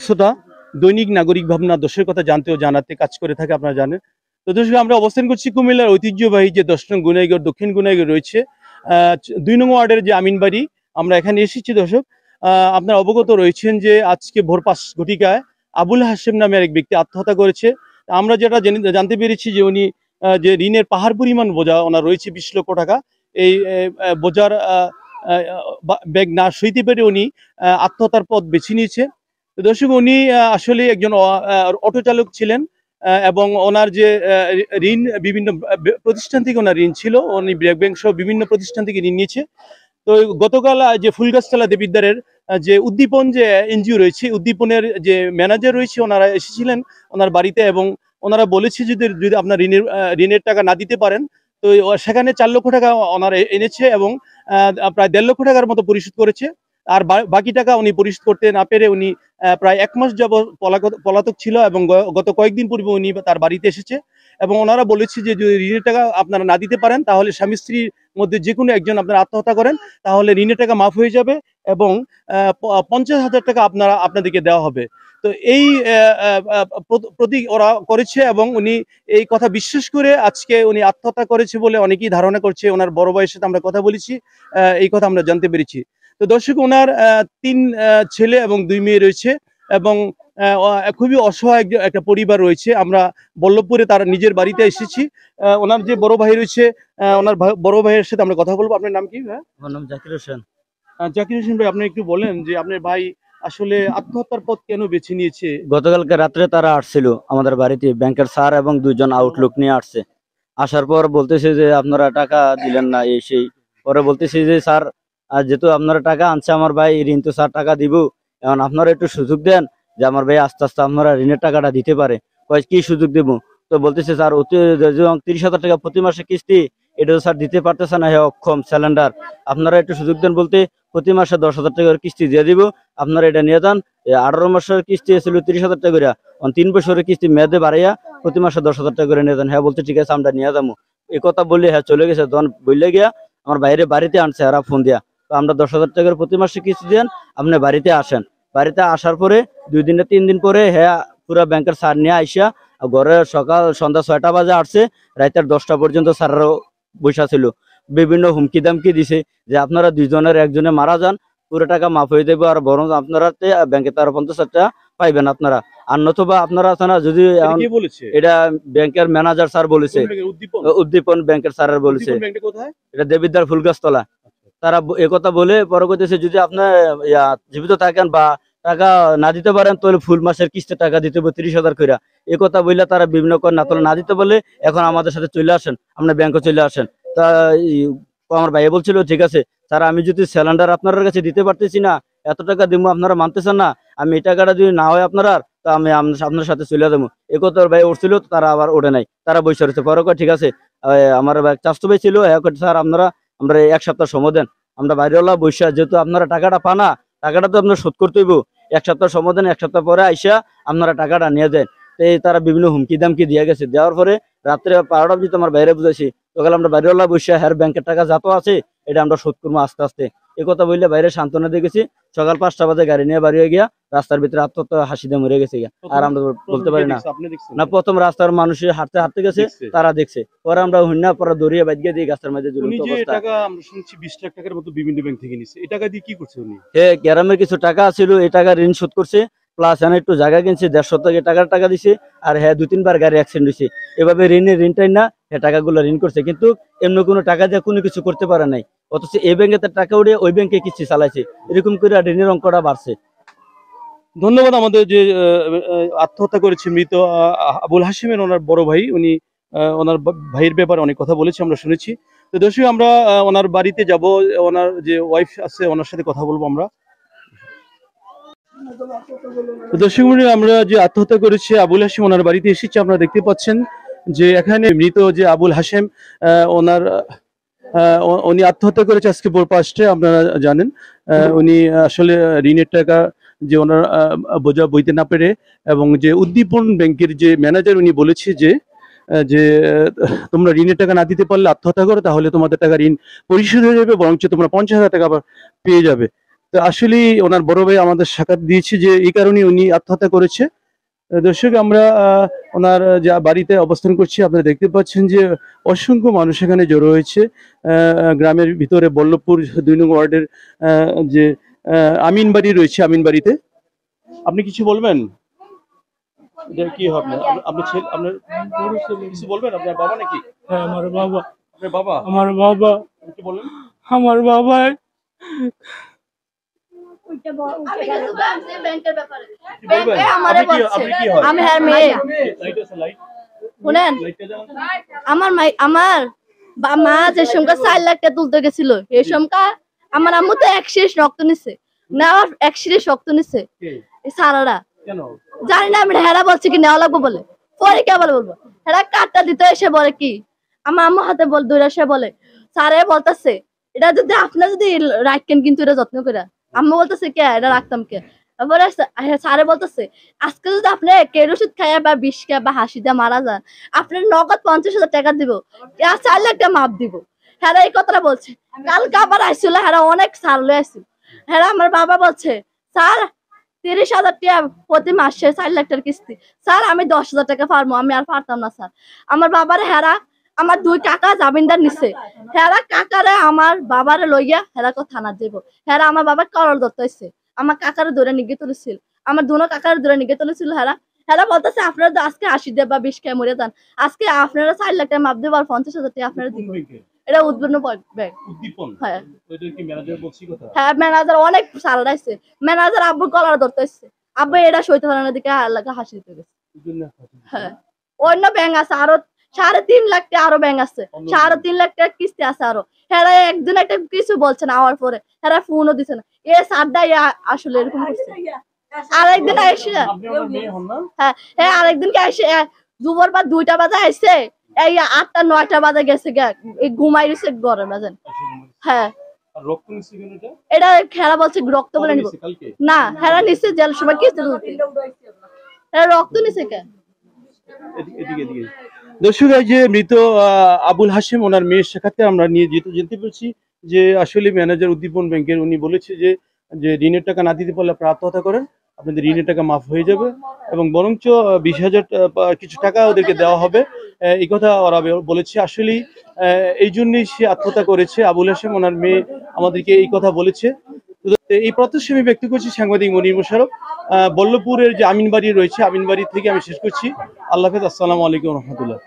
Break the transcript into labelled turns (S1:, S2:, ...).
S1: শ্রোতা দৈনিক নাগরিক ভাবনা দশের কথা জানতে ও জানাতে কাজ করে থাকে, আপনারা জানেন। তো দর্শক, আমরা অবস্থান করছি কুমিল্লার ঐতিহ্যবাহী যে 10 নং গুনাইগড় দক্ষিণ গুনাইগড় রয়েছে 2 নং ওয়ার্ডের যে আমিনবাড়ি, আমরা এখানে এসেছি দর্শক। আপনারা অবগত রয়েছেন যে আজকে ভোর 5 ঘটিকায় আবুল হাশেম নামের এক ব্যক্তি আত্মহত্যা করেছে। আমরা যেটা জানতে পেরেছি যে উনি যে ঋণের পাহাড় পরিমাণ বোঝা ওনার রয়েছে 20 লক্ষ টাকা, এই বোঝার ব্যাগ না সইতে পেরে উনি আত্মহত্যার পথ বেছে নিয়েছে। দর্শক, উনি আসলে একজন অটো চালক ছিলেন এবং ওনার যে ঋণ বিভিন্ন প্রতিষ্ঠান থেকে ওনার ঋণ ছিল, উনি ব্র্যাক ব্যাংক সহ বিভিন্ন প্রতিষ্ঠান থেকে ঋণ নিয়েছে। তো গতকাল যে ফুলগাছতলা দেবিদ্বারের যে উদ্দীপন যে এনজিও রয়েছে, উদ্দীপনের যে ম্যানেজার রয়েছে, ওনারা এসেছিলেন ওনার বাড়িতে এবং ওনারা বলেছে যদি আপনার ঋণের টাকা না দিতে পারেন, তো সেখানে 4 লক্ষ টাকা ওনারা এনেছে এবং প্রায় 1.5 লক্ষ টাকার মতো পরিশোধ করেছে। আর বাকি টাকা উনি পরিশোধ করতে না পেরে উনি প্রায় 1 মাস যাবৎ পলাতক ছিল এবং গত কয়েকদিন পূর্বে উনি তার বাড়িতে এসেছে এবং ওনারা বলেছে যে যদি ঋণের টাকা আপনারা না দিতে পারেন তাহলে স্বামী স্ত্রীর মধ্যে যে কোনো একজন আপনারা আত্মহত্যা করেন, তাহলে ঋণের টাকা মাফ হয়ে যাবে এবং 50,000 টাকা আপনাদেরকে দেওয়া হবে। তো এই প্রতীক ওরা করেছে এবং উনি এই কথা বিশ্বাস করে আজকে উনি আত্মহত্যা করেছে বলে অনেকেই ধারণা করছে। ওনার বড় ভাইয়ের সাথে আমরা কথা বলেছি, এই কথা আমরা জানতে পেরেছি। তো দর্শক, ওনার 3 ছেলে এবং 2 মেয়ে রয়েছে এবং খুবই অসহায় একটা পরিবার রয়েছে। আমরা বল্লভপুরে তার নিজের বাড়িতে এসেছি। ওনার যে বড় ভাই রয়েছে, ওনার বড় ভাইয়ের সাথে আমরা কথা বলবো। আপনার নাম কি ভাই?
S2: আমার নাম জাকির হোসেন।
S1: জাকির হোসেন ভাই, আপনি একটু বলেন যে আপনার ভাই আসলে আত্মহত্যার পথ কেন বেছে নিয়েছে?
S2: গতকালকে রাত্রে তারা আসছিল আমাদের বাড়িতে, ব্যাংকের স্যার এবং 2 জন আউটলুক নিয়ে আসছে। আসার পর বলতেছে যে আপনারা টাকা দিলেন না, এই সেই। পরে বলতেছে যে স্যার, যেহেতু আপনারা টাকা আনছে আমার ভাই, ঋণ তো স্যার টাকা দিব, এখন আপনারা একটু সুযোগ দেন যে আমার ভাই আস্তে আস্তে আপনারা ঋণের টাকাটা দিতে পারে। কি সুযোগ দেব? তো বলতেছে স্যার 30,000 টাকা প্রতি মাসে কিস্তি, এটা তো স্যার দিতে পারতেছে না, হ্যাঁ অক্ষম সিলিন্ডার, আপনারা একটু সুযোগ দেন। বলতে প্রতি মাসে 10,000 টাকার কিস্তি দিয়ে দিব, আপনারা এটা নিয়ে যান। 18 মাসের কিস্তি ছিল 30,000 টাকা করে, 3 বছরের কিস্তি মেয়াদে বাড়াইয়া প্রতি মাসে 10,000 টাকা করে নিয়ে যান। হ্যাঁ বলতে ঠিক আছে, আমরা নিয়ে যাবো। এই কথা বললে হ্যাঁ চলে গেছে। তখন বললে গিয়া আমার বাইরে বাড়িতে আনছে এরা ফোন দিয়া, তো আমরা 10,000 টাকার প্রতি মাসে কিস্তি দেন, আপনি বাড়িতে আসেন। বাড়িতে আসার পরে 2 দিন 3 দিন পরে হ্যাঁ পুরা ব্যাংকের স্যার নিয়ে আইসা ঘরে সকাল সন্ধ্যা 6টা বাজে আসছে, রাতের 10টা পর্যন্ত স্যাররাও বসা ছিল। বিভিন্ন হুমকি দামকি দিছে যে আপনারা 2 জনের একজনে মারা যান, পুরো টাকা মাফ হয়ে দেবে, আর বরং আপনারা ব্যাংকে তার 50,000 টাকা পাইবেন আপনারা, আর নতুবা আপনারা যদি এটা ব্যাংকের ম্যানেজার স্যার বলেছে, উদ্দীপন ব্যাংকের স্যার বলেছে, এটা দেবিদ্বার ফুলগাছতলা। তারা একথা বলে পরে কইতেছে যদি আপনার জীবিত থাকেন বা টাকা না দিতে পারেন তাহলে ফুল মাসের কিস্তির টাকা দিতে হবে 30,000 করে। এই কথা বললে তারা বিভিন্ন করে না, তাহলে না দিতে বলে এখন আমাদের সাথে চলে আসেন, আপনার ব্যাংকে চলে আসেন। তা আমার ভাই বলছিল ঠিক আছে স্যার, আমি যদি সিলিন্ডার আপনার কাছে দিতে পারতেছি না, এত টাকা দিব, আপনারা মানতেছেন না, আমি এই টাকাটা যদি না হয় আপনার, তা আমি আপনার সাথে চলে যাবো। এ কথা ভাই উঠছিল, তারা আবার ওঠে নাই, তারা বসে রয়েছে। পরে ঠিক আছে, আমার চাষতো ভাই ছিল, স্যার আমরা 1 সপ্তাহ সময় দেন, আমরা বাইরেওয়ালা বসে, যেহেতু আপনারা টাকাটা পানা, টাকাটা তো আপনার শোধ করতে হইব, 1 সপ্তাহ সময় দেন, 1 সপ্তাহ পরে আইসা আপনারা টাকাটা নিয়ে দেন। তারা বিভিন্ন হুমকি দামকি দিয়ে গেছে। দেওয়ার পরে রাত্রে 12টা অবধি আমার বাইরে বুঝাইছি, তখন আমরা বাইরেওয়ালা বসে হ্যাঁ ব্যাংকের টাকা যত আছে এটা আমরা শোধ করবো আস্তে আস্তে, এই কথা বললে বাইরে সান্ত্বনা দিয়ে গেছি। সকাল 5টা বাজে গাড়ি নিয়ে বাড়ি হয়ে গিয়া রাস্তার ভিতরে আত্মহত্যা হাসি দিয়ে মরে গেছে। আর আমরা বলতে পারি না, না প্রথম রাস্তার মানুষের হাঁটতে হাঁটতে গেছে, তারা দেখছে। পরে আমরা হুন্না পরে দৌড়িয়ে বাইক দিয়ে গাছের মাঝে গ্রামের কিছু টাকা ছিল, এই টাকা ঋণ শোধ করছে, প্লাস এনে একটু জায়গা কিনছে, 150 টাকা দিছে, আর হ্যাঁ 2-3 বার গাড়ি অ্যাক্সিডেন্ট হয়েছে। এভাবে ঋণটাই না হ্যাঁ টাকাগুলো ঋণ করছে, কিন্তু এমনি কোনো টাকা দিয়ে কোনো কিছু করতে পারে নাই। অথচ এই ব্যাংকে তার টাকা উঠে ওই ব্যাংকে কিস্তি চালাইছে, এরকম করে ঋণের অঙ্কটা বাড়ছে।
S1: ধন্যবাদ। আমাদের যে আত্মহত্যা করেছে মৃত আবুল হাশিমের ওনার বড় ভাই, উনি ওনার ভাইয়ের ব্যাপারে অনেক কথা বলেছে, আমরা শুনেছি। তো দর্শক, আমরা ওনার বাড়িতে যাব, ওনার যে ওয়াইফ আছে ওনার সাথে কথা বলবো আমরা। দর্শক মণ্ডলী, আমরা যে আত্মহত্যা করেছে আবুল হাশিম ওনার বাড়িতে এসেছি। আপনারা দেখতে পাচ্ছেন যে এখানে মৃত যে আবুল হাশিম ওনার উনি আত্মহত্যা করেছে আজকে ভোর 5টায়। আপনারা জানেন উনি আসলে ঋণের টাকা যে ওনার বোঝা বইতে না পেরে, এবং যে উদ্দীপন ব্যাংকের যে ম্যানেজার উনি বলেছে যে তোমরা ঋণের টাকা না দিতে পারলে আত্মহত্যা করো, তাহলে তোমাদের টাকা ঋণ পরিশোধ হয়ে যাবে, বরঞ্চ তোমরা 50,000 টাকা আবার পেয়ে যাবে। তো আসলে ওনার বড় ভাই আমাদের সাক্ষাৎ দিয়েছে যে এই কারণে উনি আত্মহত্যা করেছে। দর্শক, আমরা ওনার যা বাড়িতে অবস্থান করছি, আপনারা দেখতে পাচ্ছেন যে অসংখ্য মানুষ এখানে জড়ো হয়েছে। গ্রামের ভিতরে বল্লভপুর 2 নং ওয়ার্ডের যে আমিন বাড়ি রয়েছে, আমিন বাড়িতে আপনি কিছু বলবেন? এটা কি হবে? আপনার ছেলে, আপনার কিছু বলবেন? আপনার বাবা নাকি?
S3: হ্যাঁ, আমার বাবা।
S1: আপনার বাবা?
S3: আমার বাবা।
S1: কি বলেন?
S3: আমার বাবা
S4: ব্যাংকের ব্যাপারে
S1: কি বলবেন?
S4: আমারে
S1: আপনি
S4: বলছে
S1: কি হয়?
S4: আমি হ্যাঁ মেয়ে।
S1: লাইট আছে, লাইট
S4: শুনেন,
S1: লাইটটা জ্বালান।
S4: আমার মা যে সংখ্যা 4 লাখ টাকা তুলতে গেছিল, এই সংখ্যা আমার আম্মু তো 1 রক্ত নিছে না, 1 রক্ত নিছে
S1: কে?
S4: এই সারারা।
S1: কেন?
S4: জানি না, আমি হেরা বলছি কি নেওয়া লাগবো বলে, পরে কে বলে বলবো। হেরা কার্ডটা দিতে এসে বলে কি, আমার আম্মু হাতে বল ধরে সে বলে, স্যারে বলতেছে এটা যদি আপনার যদি রাখেন কিন্তু এটা যত্ন করে। আম্মু বলতেছে কে এটা রাখতাম কে? তারপরে স্যারে বলতেছে আজকে যদি আপনি কেরোসিন খাইয়া বা বিষ খাইয়া বা হাসি দিয়ে মারা যান, আপনার নগদ 50,000 টাকা দিব, 4 লাখ টাকা মাপ দিব। হ্যাঁ, এই কথাটা বলছে। কালকে আবার আসছিল, হ্যাঁ অনেক সার লয়ে আসছিল। হ্যাঁ, আমার বাবা বলছে স্যার 30,000 টাকা প্রতি মাসে 4 লাখ টাকার কিস্তি, স্যার আমি 10,000 টাকা পারবো, আমি আর পারতাম না স্যার। আমার বাবার হেরা আমার 2 কাকা জামিনদার নিছে, হেরা কাকারে আমার বাবারে লইয়া হেরা কো থানা দেব। হেরা আমার বাবা করল ধরতেছে, আমার কাকারে ধরে নিগে তুলেছিল, আমার দুনো কাকারে ধরে নিগে তুলেছিল। হেরা হেরা বলতেছে আপনারা তো আজকে 80 দিয়ে বা 20 খেয়ে মরে যান, আজকে আপনারা 4 লাখ টাকা মাপ দেব আর 50,000 টাকা আপনারা দিব। এটা উদ্বোধন ব্যাংক
S1: উদ্দীপন।
S4: হ্যাঁ
S1: ওইটা কি ম্যানেজার বলছি কথা?
S4: হ্যাঁ, ম্যানেজার অনেক সারাইছে, ম্যানেজার আব্বু কলার ধরতেছে, আব্বু এটা সইতে পারে না, দিকে লাগা হাসি দিতে গেছে। হ্যাঁ, অন্য ব্যাংক আছে আরো 3.5 লাখ টাকা, আরো ব্যাংক আছে 3.5 লাখ টাকা কিস্তি আছে আরো। হ্যাঁ, একদিন একটা কিছু বলছে না, আওয়ার পরে হ্যাঁ ফোনও দিছে না। এ সারদাই আসলে এরকম করছে। আরেকদিন আইসে হ্যাঁ হ্যাঁ আরেকদিনকে আইসে দুপুর বা 2টা বাজে আইসে, এই 8টা 9টা বাজে গেছে ঘুমাই রয়েছে ঘরে বাজেন। হ্যাঁ, এটা খেলা বলছে রক্ত বলে নিব না, হেরা নিচ্ছে জেল সময় কি রক্ত নিছে কে?
S1: দর্শক, এই যে মৃত আবুল হাশিম, ওনার মেয়ের সাক্ষাৎকার আমরা নিয়ে জানতে পেরেছি যে আসলে ম্যানেজার উদ্দীপন ব্যাংকের উনি বলেছে যে ঋণের টাকা না দিতে পারলে আপনারা আত্মহত্যা করেন, আপনাদের ঋণের টাকা মাফ হয়ে যাবে এবং বরঞ্চ 20,000 কিছু টাকা ওদেরকে দেওয়া হবে, এই কথা ওরা বলেছে। আসলে এই জন্যই সে আত্মহত্যা করেছে আবুল হাশিম, ওনার মেয়ে আমাদেরকে এই কথা বলেছে। এই প্রত্যাশা আমি ব্যক্ত করছি সাংবাদিক মনির মোশাররফ। বল্লভপুরের যে আমিন বাড়ি রয়েছে, আমিন বাড়ি থেকে আমি শেষ করছি। আল্লাহ হাফেজ, আসসালামু আলাইকুম রহমতুল্লাহ।